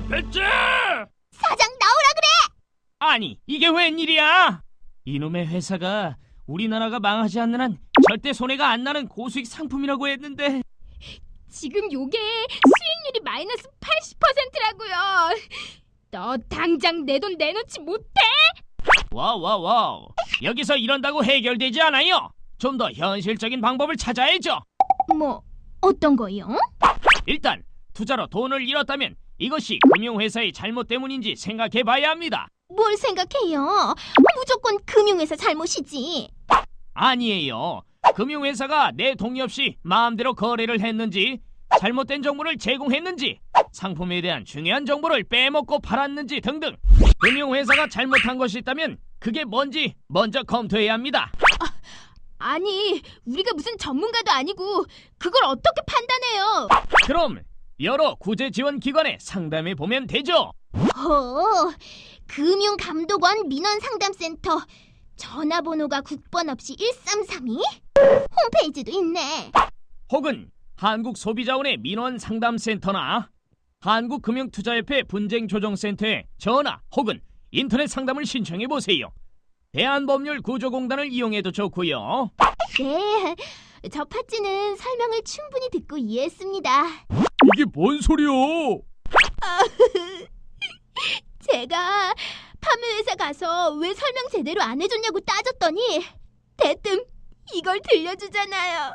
배째! 사장 나오라 그래! 아니, 이게 웬일이야? 이놈의 회사가 우리나라가 망하지 않는 한 절대 손해가 안 나는 고수익 상품이라고 했는데. 지금 요게 수익률이 마이너스 80%라고요. 너 당장 내 돈 내놓지 못해? 와와와, 여기서 이런다고 해결되지 않아요. 좀 더 현실적인 방법을 찾아야죠. 뭐 어떤 거요? 일단 투자로 돈을 잃었다면 이것이 금융회사의 잘못 때문인지 생각해봐야 합니다. 뭘 생각해요? 무조건 금융회사 잘못이지. 아니에요. 금융회사가 내 동의 없이 마음대로 거래를 했는지, 잘못된 정보를 제공했는지, 상품에 대한 중요한 정보를 빼먹고 팔았는지 등등 금융회사가 잘못한 것이 있다면 그게 뭔지 먼저 검토해야 합니다. 아니, 우리가 무슨 전문가도 아니고 그걸 어떻게 판단해요? 그럼 여러 구제지원기관에 상담해보면 되죠. 금융감독원 민원상담센터 전화번호가 국번 없이 1332? 홈페이지도 있네. 혹은 한국소비자원의 민원상담센터나 한국금융투자협회 분쟁조정센터에 전화 혹은 인터넷 상담을 신청해보세요. 대한법률구조공단을 이용해도 좋고요. 네, 저 파찌는 설명을 충분히 듣고 이해했습니다. 이게 뭔 소리요? 제가 판매회사 가서 왜 설명 제대로 안 해줬냐고 따졌더니 대뜸 이걸 들려주잖아요.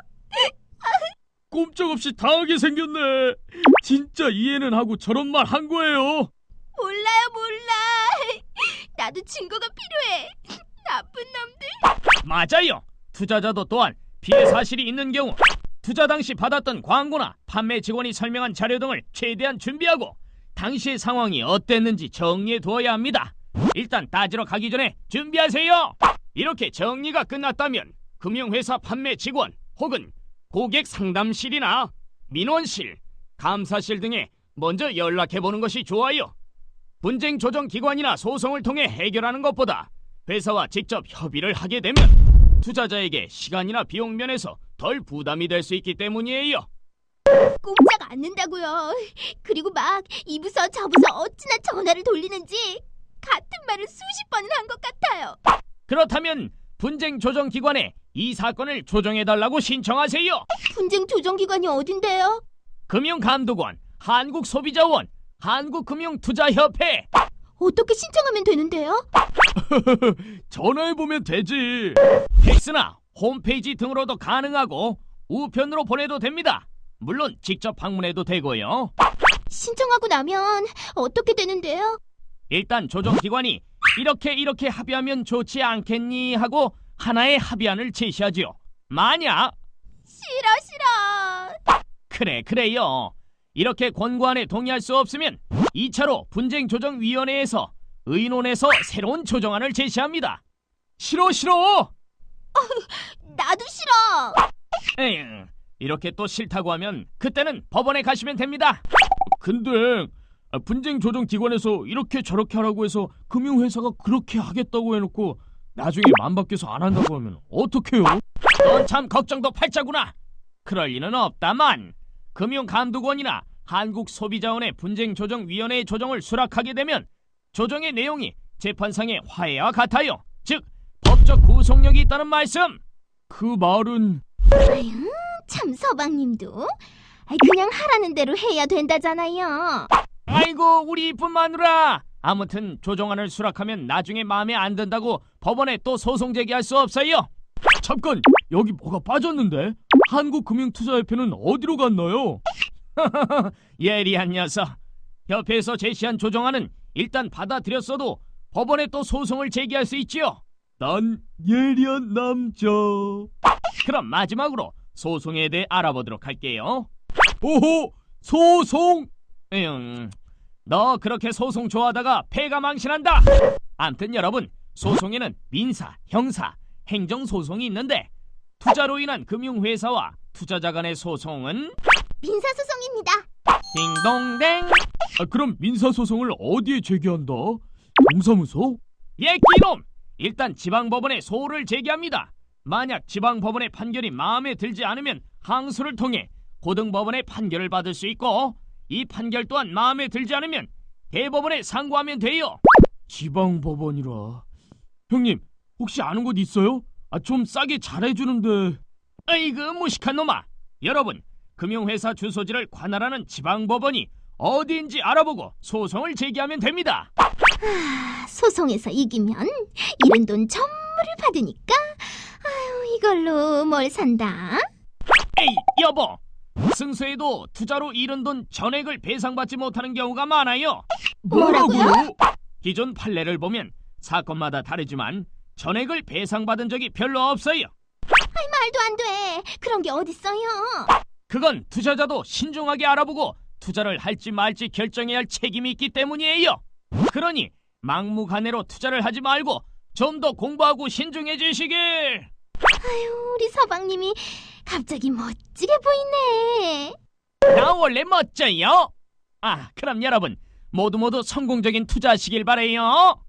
꼼짝없이 당하게 생겼네. 진짜 이해는 하고 저런 말 한 거예요. 몰라요, 몰라. 나도 증거가 필요해. 나쁜 놈들. 맞아요. 투자자도 또한 피해 사실이 있는 경우 투자 당시 받았던 광고나 판매 직원이 설명한 자료 등을 최대한 준비하고 당시의 상황이 어땠는지 정리해 두어야 합니다. 일단 따지러 가기 전에 준비하세요. 이렇게 정리가 끝났다면 금융회사 판매 직원 혹은 고객 상담실이나 민원실, 감사실 등에 먼저 연락해보는 것이 좋아요. 분쟁 조정 기관이나 소송을 통해 해결하는 것보다 회사와 직접 협의를 하게 되면 투자자에게 시간이나 비용 면에서 덜 부담이 될 수 있기 때문이에요. 꼼짝 않는다고요. 그리고 막 이부서 저부서 어찌나 전화를 돌리는지 같은 말을 수십 번은 한 것 같아요. 그렇다면 분쟁 조정 기관에 이 사건을 조정해달라고 신청하세요. 분쟁 조정기관이 어딘데요? 금융감독원, 한국소비자원, 한국금융투자협회. 어떻게 신청하면 되는데요? 전화해보면 되지. 팩스나 홈페이지 등으로도 가능하고 우편으로 보내도 됩니다. 물론 직접 방문해도 되고요. 신청하고 나면 어떻게 되는데요? 일단 조정기관이 이렇게 합의하면 좋지 않겠니 하고 하나의 합의안을 제시하지요. 만약 싫어. 그래요. 이렇게 권고안에 동의할 수 없으면 2차로 분쟁조정위원회에서 의논해서 새로운 조정안을 제시합니다. 싫어. 나도 싫어. 에휴, 이렇게 또 싫다고 하면 그때는 법원에 가시면 됩니다. 근데 분쟁조정기관에서 이렇게 저렇게 하라고 해서 금융회사가 그렇게 하겠다고 해놓고 나중에 맘바뀌어서 안 한다고 하면 어떡해요? 넌 참 걱정도 팔자구나. 그럴 리는 없다만 금융감독원이나 한국소비자원의 분쟁조정위원회의 조정을 수락하게 되면 조정의 내용이 재판상의 화해와 같아요. 즉 법적 구속력이 있다는 말씀. 그 말은 아유, 참 서방님도 그냥 하라는 대로 해야 된다잖아요. 아이고 우리 이쁜 마누라. 아무튼 조정안을 수락하면 나중에 마음에 안 든다고 법원에 또 소송 제기할 수 없어요. 잠깐, 여기 뭐가 빠졌는데? 한국금융투자협회는 어디로 갔나요? 예리한 녀석. 협회에서 제시한 조정안은 일단 받아들였어도 법원에 또 소송을 제기할 수 있지요. 난 예리한 남자. 그럼 마지막으로 소송에 대해 알아보도록 할게요. 오호, 소송. 너 그렇게 소송 좋아하다가 패가 망신한다. 암튼 여러분, 소송에는 민사, 형사, 행정소송이 있는데 투자로 인한 금융회사와 투자자 간의 소송은 민사소송입니다. 딩동댕. 그럼 민사소송을 어디에 제기한다? 동사무소? 예, 끼놈! 일단 지방법원에 소를 제기합니다. 만약 지방법원의 판결이 마음에 들지 않으면 항소를 통해 고등법원의 판결을 받을 수 있고, 이 판결 또한 마음에 들지 않으면 대법원에 상고하면 돼요. 지방법원이라. 형님, 혹시 아는 곳 있어요? 좀 싸게 잘해주는데. 아이고 무식한 놈아. 여러분, 금융회사 주소지를 관할하는 지방법원이 어디인지 알아보고 소송을 제기하면 됩니다. 소송에서 이기면 잃은 돈 전부를 받으니까 아유, 이걸로 뭘 산다? 에이 여보, 승소해도 투자로 잃은 돈 전액을 배상받지 못하는 경우가 많아요. 뭐라고요? 기존 판례를 보면 사건마다 다르지만 전액을 배상받은 적이 별로 없어요. 말도 안 돼. 그런 게 어딨어요? 그건 투자자도 신중하게 알아보고 투자를 할지 말지 결정해야 할 책임이 있기 때문이에요. 그러니 막무가내로 투자를 하지 말고 좀 더 공부하고 신중해지시길. 아유, 우리 서방님이 갑자기 멋지게 보이네. 나 원래 멋져요. 그럼 여러분 모두 성공적인 투자하시길 바래요.